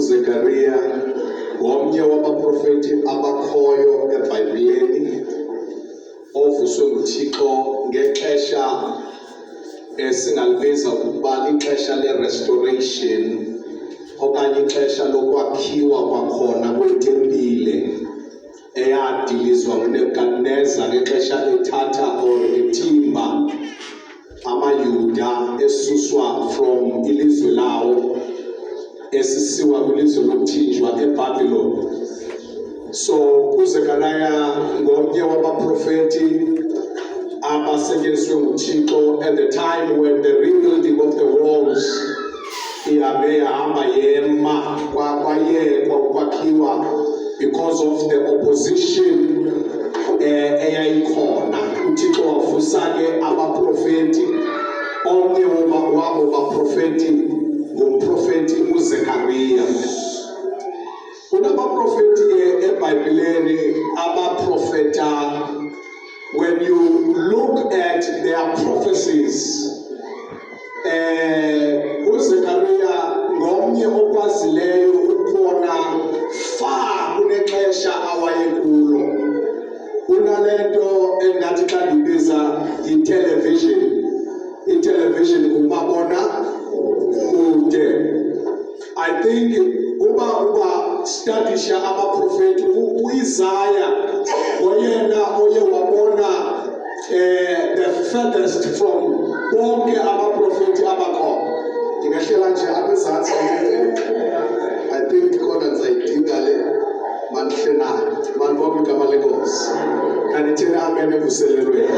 uZekaria ngomnye wabaprofeti abakhoyo eBhayibhelini ovuswe nguThixo ngexesha esingalibiza ukuba ixesha le-restoration okanye ixesha lokwakhiwa kwakhona kwetempile eyadilizwa nguNebukadneza ngexesha ethatha or ethimba amayuda esuswa from ilizwe lawo esisiwa kwilizwe lokuthinjwa eBabylon. So uZekaria ngomnye wabaprofeti abasetyenziswe nguThixo at the time when the rebuilding of the walls ihambe yahamba yema kwayekwa ukwakhiwa because of the opposition eyayikhona. uThixo wavusa ke abaprofeti, omnye wabo baprofeti ngumprofeti uZekaria. Kunabaprofeti eBhayibhelini abaprofeta, when you look at their prophecies, uZekaria ngomnye okwazileyo ukubona far kunexesha awayekulo. Kunalento engathi xa ndibiza itelevision kumabona kude. I think uba studisha abaprofeti uIsaiah oyena oye wabona the furthest from bonke abaprofeti abakhona. Ndingahlela nje apha ezantsi, I think khona ndizayidinga le manihlenayo manibonke igama lenkosi. Kanitheni amen evuselelweni.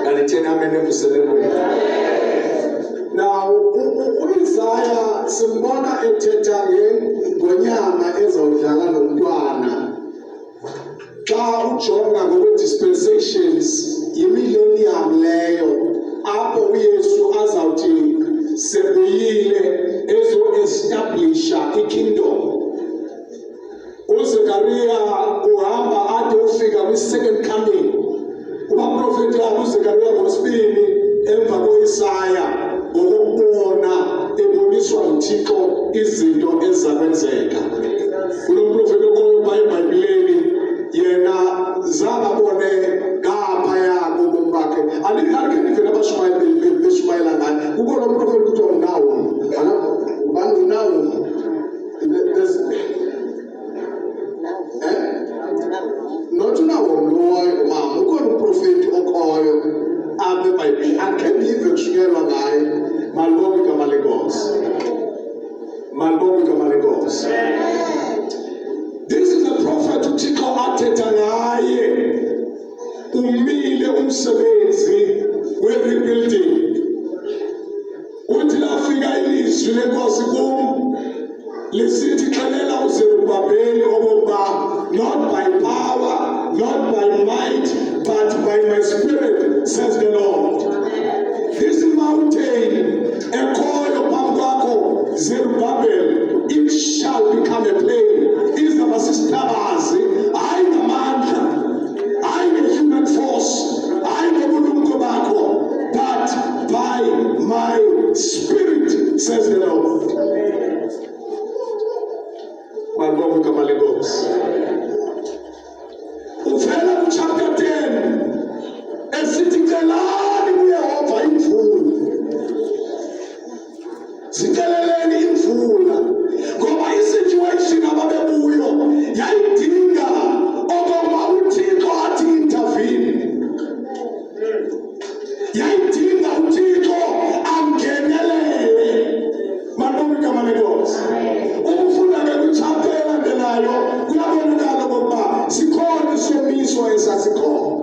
Kanitheni amen evuselelweni. Now uIsaiah simbona ethetha ngonyama ezawudlala nomntwana. Xa ujonga ngokwe-dispensations yimillennium leyo apho uYesu azawuthi sebuyile ezo-establisha ikingdom. uZekaria uhamba ade ufika kwi-second coming. Ubaprofeti uZekaria ngosibini emva koIsaiah ngokubona eboniswa nguThixo izinto ezizakwenzeka. Kulo mprofeti okhoyo eBhayibhelini yena zababone ngaphaya kobomi bakhe. Alikhe nivele abashumayeli beshumayela ngaye. Kukho lo mprofeti kuthiwa nguNahum. Ubani uNahum? Not Nahum loyo mama. Ukhona umprofeti okhoyo apha eBhayibhelini. Akhe ndive kushunyelwa ngaye. Malibonke igama lenkosi. Malibonke igama lenkosi. This is the prophet uThixo athetha ngaye. Umile umsebenzi we-rebuilding. Uthi lafika ilizwi lenkosi kum lisithi xelela uZerubhabheli okokuba not by power, not by might, but by my spirit, says the Lord. This mountain ekhoyo phambi kwakho Zerubbabel, it shall become a plain. Izaba sisithabazi, hayi ngamandla, hayi nge-human force, hayi ngobulumko bakho, but by my spirit, says the Lord. Malibonke igama lenkosi. Uvela kuchapter 10 esithi celani kuYehova imvula. Siceleleni imvula ngoba isituation ababekuyo yayidinga okokuba uThixo athi intervene. Yayidinga uThixo amngenelele. Malibonke igama lenkosi. Ukufunda ngekuchapter elandelayo kuyabonakala okokuba sikhona isomiso esasikhona.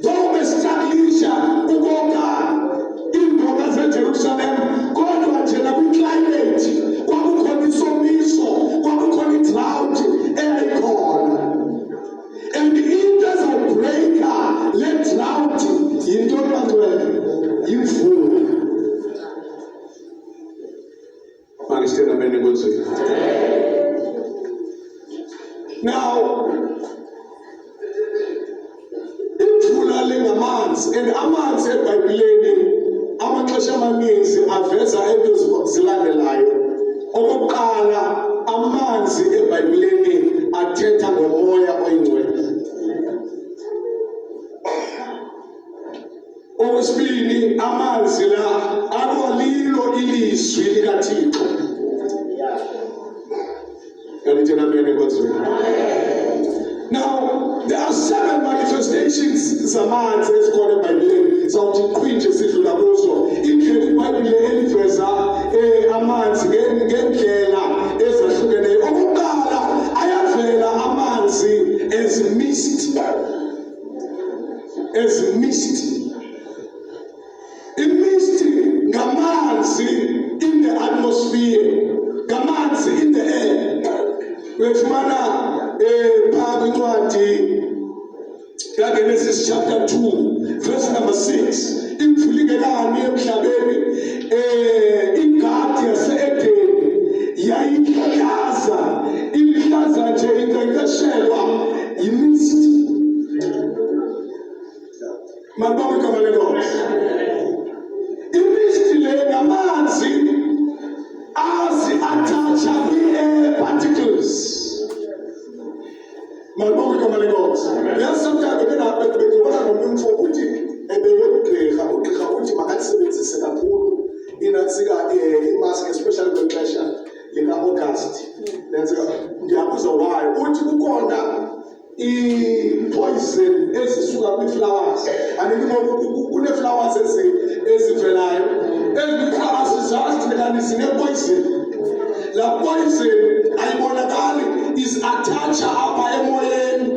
Though bestablisha ukonga iindoda zeJerusalem, kodwa njena kwi-climate kwakukhona isomiso, kwakukhona i-drought eyayikhona. And into ezawubreaka le drought yinto bantwana yimvula. Manistena mene kwenziwe. Now, imvula lengamanzi, and amanzi eBhayibhelini amaxesha amaninzi aveza into zilandelayo. izwi likaThixo. Now, there are 7 manifestations zamanzi ezikhona eBhayibhelini. Sawuthi iqhwinje sidlula kuzo. Indlela iBhayibheli eliveza amanzi ngendlela ezahlukeneyo. Okokuqala ayavela amanzi as mist. As mist. Imist ngamanzi in the atmosphere. Ngamanzi in the air. Wefumana incwadi kaGenesis chapter 2 verse number 6. Imfulikelani emhlabeni ingadi yase-Edeni yayihlaza nje inkcenkceshelwa yimist. Mabonke igama lenkosi. Imist le ngamanzi azi-attach kwi-air particles. Mabonke igama lenkosi. Sometimes bekubona nomuntu ukuthi ugqirha uthi makalisebenzise kakhulu inansika imask especially kwexesha lika-August. Ndiyabuza why. Uthi kukhona i-poison ezisuka kwi-flowers. Kune-flowers ezivelayo. Ezi-flowers zazi zine-poison. La poison ayibonakali is attached apha emoyeni.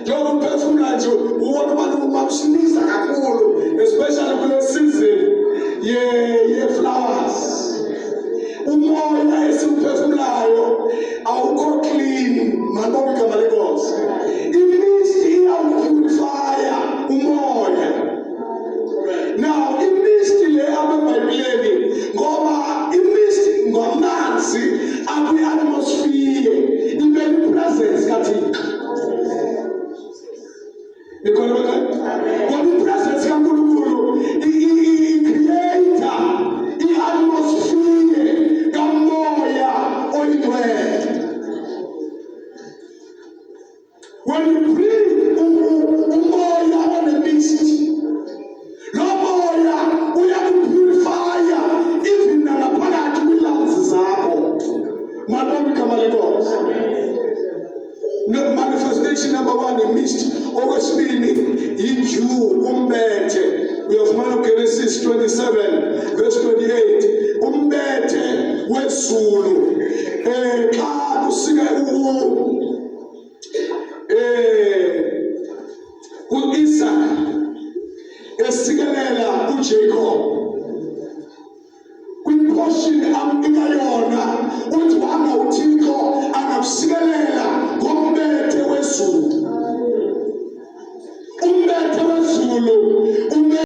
Njengoba uphefumula nje ubona abantu bamshiniza kakhulu, especially kule season ye-flowers. Umoya esiwuphefumulayo awukho clean. Mabonke igama lenkosi. Imist iyawupurifya umoya. Now imist le abeBhayibhelini ngoba imist ngamanzi akwi-atmosphere ibe presence kaThixo. When the presence kaNkulunkulu i-creator i-atmosphere kamoya oyingcwele. When you breathe umoya on the mist, lo moya uyakupurifya even nalaphakathi kwi-lungs zakho. Mabonke igama lenkosi. Manifestation number 1 imist. Okwesibili idew, umbethe. Uyafumana uGenesis 27 verse 28. Umbethe wezulu. Xa kusika u-Isaac esikelela uJacob